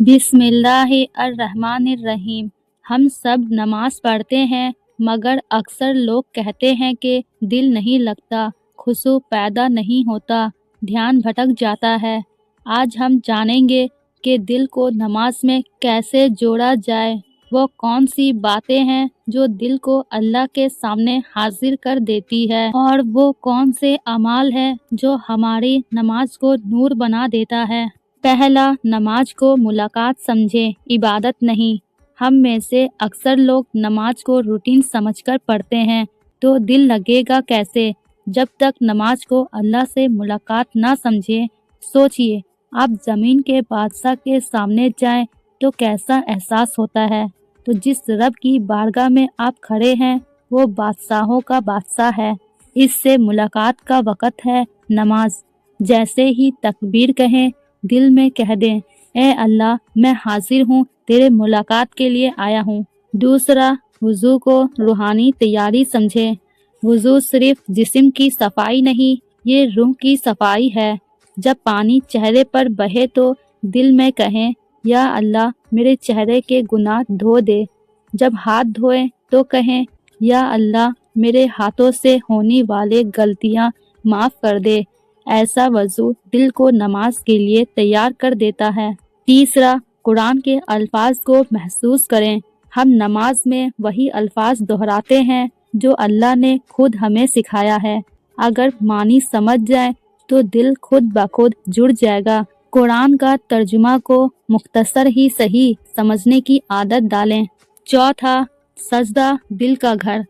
بسم اللہ الرحمن الرحیم۔ ہم سب نماز پڑھتے ہیں مگر اکثر لوگ کہتے ہیں کہ دل نہیں لگتا، خشوع پیدا نہیں ہوتا، دھیان بھٹک جاتا ہے۔ آج ہم جانیں گے کہ دل کو نماز میں کیسے جوڑا جائے، وہ کون سی باتیں ہیں جو دل کو اللہ کے سامنے حاضر کر دیتی ہے، اور وہ کون سے اعمال ہیں جو ہماری نماز کو نور بنا دیتا ہے۔ پہلا، نماز کو ملاقات سمجھیں، عبادت نہیں۔ ہم میں سے اکثر لوگ نماز کو روٹین سمجھ کر پڑھتے ہیں، تو دل لگے گا کیسے جب تک نماز کو اللہ سے ملاقات نہ سمجھیں۔ سوچئے، آپ زمین کے بادشاہ کے سامنے جائیں تو کیسا احساس ہوتا ہے، تو جس رب کی بارگاہ میں آپ کھڑے ہیں وہ بادشاہوں کا بادشاہ ہے، اس سے ملاقات کا وقت ہے نماز۔ جیسے ہی تکبیر کہیں، دل میں کہہ دیں، اے اللہ، میں حاضر ہوں، تیرے ملاقات کے لیے آیا ہوں۔ دوسرا، وضو کو روحانی تیاری سمجھیں۔ وضو صرف جسم کی صفائی نہیں، یہ روح کی صفائی ہے۔ جب پانی چہرے پر بہے تو دل میں کہیں، یا اللہ، میرے چہرے کے گناہ دھو دے۔ جب ہاتھ دھوئیں تو کہیں، یا اللہ، میرے ہاتھوں سے ہونے والے غلطیاں معاف کر دے۔ ایسا وضو دل کو نماز کے لیے تیار کر دیتا ہے۔ تیسرا، قرآن کے الفاظ کو محسوس کریں۔ ہم نماز میں وہی الفاظ دہراتے ہیں جو اللہ نے خود ہمیں سکھایا ہے۔ اگر معنی سمجھ جائیں تو دل خود بخود جڑ جائے گا۔ قرآن کا ترجمہ کو مختصر ہی صحیح سمجھنے کی عادت ڈالیں۔ چوتھا، سجدہ دل کا گھر۔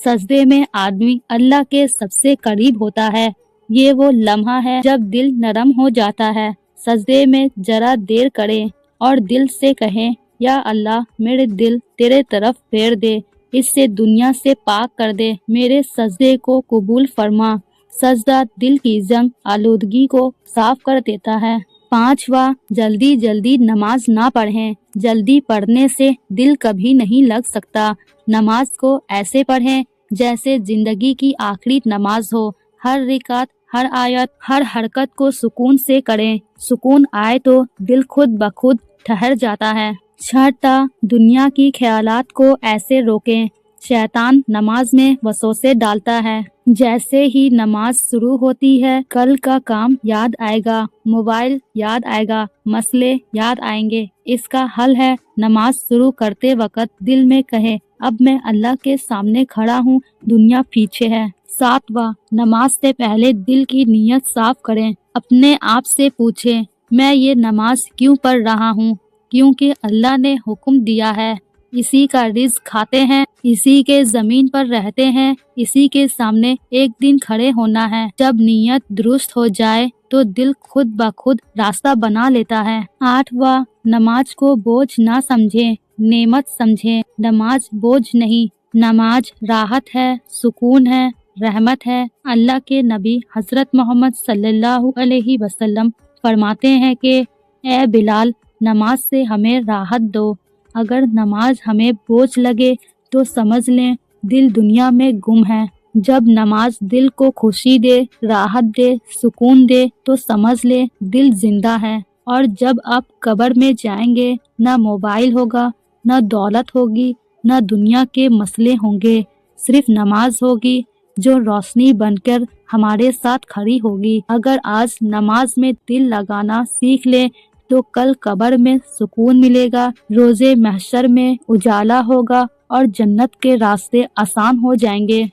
سجدے میں آدمی اللہ کے سب سے قریب ہوتا ہے۔ یہ وہ لمحہ ہے جب دل نرم ہو جاتا ہے۔ سجدے میں ذرا دیر کریں اور دل سے کہیں، یا اللہ، میرے دل تیرے طرف پھیر دے، اس سے دنیا سے پاک کر دے، میرے سجدے کو قبول فرما۔ سجدہ دل کی زنگ آلودگی کو صاف کر دیتا ہے۔ پانچواں، جلدی جلدی نماز نہ پڑھیں۔ جلدی پڑھنے سے دل کبھی نہیں لگ سکتا۔ نماز کو ایسے پڑھیں جیسے زندگی کی آخری نماز ہو۔ ہر رکعت، ہر آیت، ہر حرکت کو سکون سے کریں۔ سکون آئے تو دل خود بخود ٹھہر جاتا ہے۔ چھٹا، دنیا کی خیالات کو ایسے روکیں۔ شیطان نماز میں وسوسے ڈالتا ہے۔ جیسے ہی نماز شروع ہوتی ہے، کل کا کام یاد آئے گا، موبائل یاد آئے گا، مسئلے یاد آئیں گے۔ اس کا حل ہے، نماز شروع کرتے وقت دل میں کہے، اب میں اللہ کے سامنے کھڑا ہوں، دنیا پیچھے ہے۔ ساتواں، نماز سے پہلے دل کی نیت صاف کریں۔ اپنے آپ سے پوچھیں، میں یہ نماز کیوں پڑھ رہا ہوں؟ کیونکہ اللہ نے حکم دیا ہے، اسی کا رزق کھاتے ہیں، اسی کے زمین پر رہتے ہیں، اسی کے سامنے ایک دن کھڑے ہونا ہے۔ جب نیت درست ہو جائے تو دل خود بخود راستہ بنا لیتا ہے۔ آٹھواں، نماز کو بوجھ نہ سمجھیں، نعمت سمجھیں۔ نماز بوجھ نہیں، نماز راحت ہے، سکون ہے، رحمت ہے۔ اللہ کے نبی حضرت محمد صلی اللہ علیہ وسلم فرماتے ہیں کہ اے بلال، نماز سے ہمیں راحت دو۔ اگر نماز ہمیں بوجھ لگے تو سمجھ لیں دل دنیا میں گم ہے۔ جب نماز دل کو خوشی دے، راحت دے، سکون دے تو سمجھ لیں دل زندہ ہے۔ اور جب آپ قبر میں جائیں گے، نہ موبائل ہوگا، نہ دولت ہوگی، نہ دنیا کے مسئلے ہوں گے، صرف نماز ہوگی جو روشنی بن کر ہمارے ساتھ کھڑی ہوگی۔ اگر آج نماز میں دل لگانا سیکھ لیں تو کل قبر میں سکون ملے گا، روز محشر میں اجالا ہوگا اور جنت کے راستے آسان ہو جائیں گے۔